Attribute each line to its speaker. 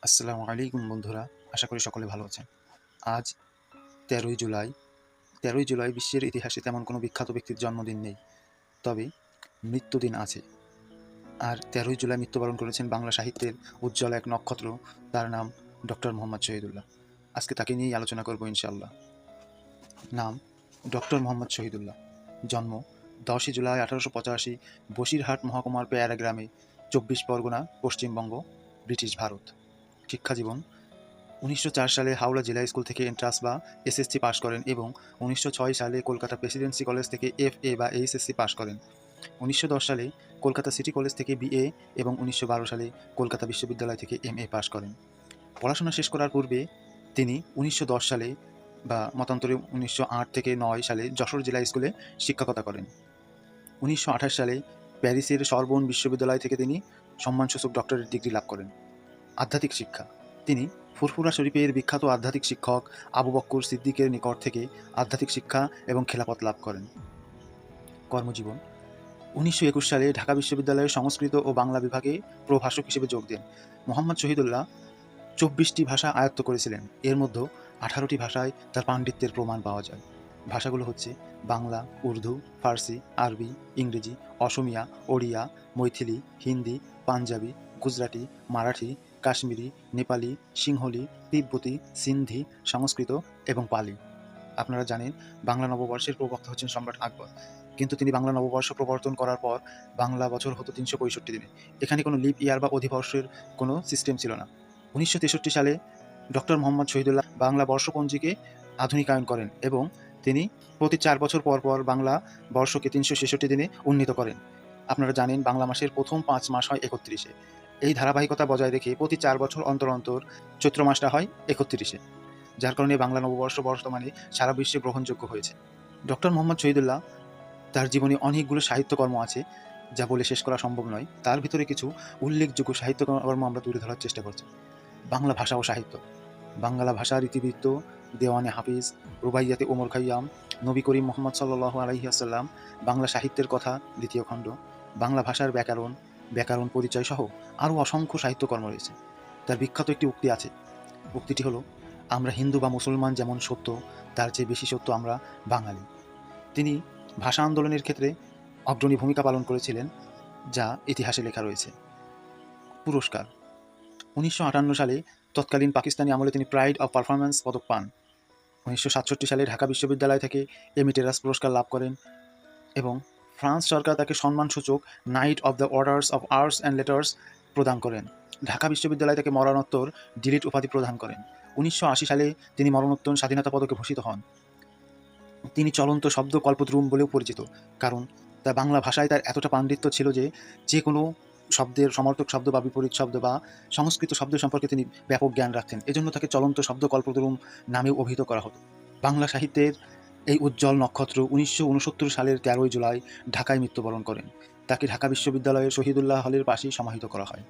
Speaker 1: আসসালামু আলাইকুম বন্ধুরা, আশা করি সকলে ভালো আছেন। আজ ১৩ই জুলাই। ১৩ই জুলাই বিশ্বের ইতিহাসে তেমন কোনো বিখ্যাত ব্যক্তির জন্মদিন নেই, তবে মৃত্যুদিন আছে। আর ১৩ই জুলাই মৃত্যুবরণ করেছেন বাংলা সাহিত্যের উজ্জ্বল এক নক্ষত্র, তার নাম ডক্টর মোহাম্মদ শহীদুল্লাহ। আজকে তাকে নিয়েই আলোচনা করব ইনশাআল্লাহ। নাম ডক্টর মোহাম্মদ শহীদুল্লাহ। জন্ম ১০ই জুলাই ১৮৮৫, বসিরহাট মহকুমার পেয়ারা গ্রামে, ২৪ পরগনা, পশ্চিমবঙ্গ, ব্রিটিশ ভারত। শিক্ষাজীবন: ১৯০৪ সালে হাওড়া জেলা স্কুল থেকে এন্ট্রান্স বা এসএসসি পাশ করেন এবং ১৯০৬ সালে কলকাতা প্রেসিডেন্সি কলেজ থেকে এফএ বা এইচএসসি পাশ করেন। ১৯১০ সালে কলকাতা সিটি কলেজ থেকে বিএ এবং ১৯১২ সালে কলকাতা বিশ্ববিদ্যালয় থেকে এমএ পাশ করেন। পড়াশোনা শেষ করার পূর্বে তিনি ১৯১০ সালে বা মতান্তরে ১৯০৮ থেকে ৯ সালে যশোর জেলা স্কুলে শিক্ষকতা করেন। ১৯২৮ সালে প্যারিসের সরবোন বিশ্ববিদ্যালয় থেকে তিনি সম্মানসূচক ডক্টরেট ডিগ্রি লাভ করেন। আধ্যাত্মিক শিক্ষা: তিনি ফুরফুরা শরীফের বিখ্যাত আধ্যাত্মিক শিক্ষক আবু বক্কর সিদ্দিকের নিকট থেকে আধ্যাত্মিক শিক্ষা এবং খেলাফত লাভ করেন। কর্মজীবন: ১৯২১ সালে ঢাকা বিশ্ববিদ্যালয়ের সংস্কৃত ও বাংলা বিভাগে প্রভাষক হিসেবে যোগ দেন। মোহাম্মদ শহীদুল্লাহ ২৪টি ভাষা আয়ত্ত করেছিলেন, এর মধ্যে ১৮টি ভাষায় তার পাণ্ডিত্যের প্রমাণ পাওয়া যায়। ভাষাগুলো হচ্ছে বাংলা, উর্দু, ফার্সি, আরবি, ইংরেজি, অসমিয়া, ওড়িয়া, মৈথিলি, হিন্দি, পাঞ্জাবি, গুজরাটি, মারাঠি, কাশ্মীরি, নেপালি, সিংহলি, তিব্বতী, সিন্ধি, সংস্কৃত এবং পালি। আপনারা জানেন বাংলা নববর্ষের প্রবক্তা হচ্ছেন সম্রাট আকবর, কিন্তু তিনি বাংলা নববর্ষ প্রবর্তন করার পর বাংলা বছর হতো ৩৬৫ দিনে। এখানে কোনো লিপ ইয়ার বা অধিবর্ষের কোনো সিস্টেম ছিল না। ১৯৬৩ সালে ডক্টর মোহাম্মদ শহীদুল্লাহ বাংলা বর্ষপঞ্জিকে আধুনিকায়ন করেন এবং তিনি প্রতি ৪ বছর পর পর বাংলা বর্ষকে ৩৬৬ দিনে উন্নীত করেন। আপনারা জানেন বাংলা মাসের প্রথম ৫ মাস হয় ৩১-এ। এই ধারাবাহিকতা বজায় রেখে প্রতি ৪ বছর অন্তর অন্তর চৈত্র মাসটা হয় ৩১-এ, যার কারণে বাংলা নববর্ষ বর্তমানে সারা বিশ্বে গ্রহণযোগ্য হয়েছে। ডক্টর মোহাম্মদ শহীদুল্লাহ তার জীবনে অনেকগুলো সাহিত্যকর্ম আছে, যা বলে শেষ করা সম্ভব নয়। তার ভিতরে কিছু উল্লেখযোগ্য সাহিত্যকর্ম আমরা তুলে ধরার চেষ্টা করছি। বাংলা ভাষা ও সাহিত্য: বাংলা ভাষার ইতিবৃত্ত, দেওয়ানে হাফিজ, রুবাইয়াতে ওমর খাইয়াম, নবী করিম মোহাম্মদ সাল্লাল্লাহু আলাইহি ওয়াসাল্লাম, বাংলা সাহিত্যের কথা দ্বিতীয় খণ্ড, বাংলা ভাষার ব্যাকরণ, ব্যাকরণ পরিচয় সহ আরও অসংখ্য সাহিত্যকর্ম রয়েছে। তার বিখ্যাত একটি উক্তি আছে। উক্তিটি হলো, আমরা হিন্দু বা মুসলমান যেমন সত্য, তার চেয়ে বেশি সত্য আমরা বাঙালি। তিনি ভাষা আন্দোলনের ক্ষেত্রে অগ্রণী ভূমিকা পালন করেছিলেন, যা ইতিহাসে লেখা রয়েছে। পুরস্কার: ১৯৫৮ সালে তৎকালীন পাকিস্তানি আমলে তিনি প্রাইড অফ পারফরম্যান্স পদক পান। ১৯৬৭ সালে ঢাকা বিশ্ববিদ্যালয় থেকে এমিটেরাস পুরস্কার লাভ করেন এবং ফ্রান্স সরকার তাকে সম্মানসূচক night of the orders of arts and letters প্রদান করেন। ঢাকা বিশ্ববিদ্যালয় তাকে মরণোত্তর ডিলিট উপাধি প্রদান করেন। ১৯৮০ সালে তিনি মরণোত্তর স্বাধীনতা পদকে ভূষিত হন। তিনি চলন্ত শব্দ কল্পদ্রুম বলেও পরিচিত, কারণ তার বাংলা ভাষায় তার এতটা পাণ্ডিত্য ছিল যে কোনো শব্দের সমর্থক শব্দ বা বিপরীত শব্দ বা সংস্কৃত শব্দ সম্পর্কে তিনি ব্যাপক জ্ঞান রাখতেন। এজন্য তাকে চলন্ত শব্দ কল্পদ্রুম নামেও অভিহিত করা হতো। বাংলা সাহিত্যের এই উজ্জ্বল নক্ষত্র ১৯৬৯ সালের ১৩ই জুলাই ঢাকায় মৃত্যুবরণ করেন। তাকে ঢাকা বিশ্ববিদ্যালয়ের শহীদুল্লাহ হলের পাশেই সমাহিত করা হয়।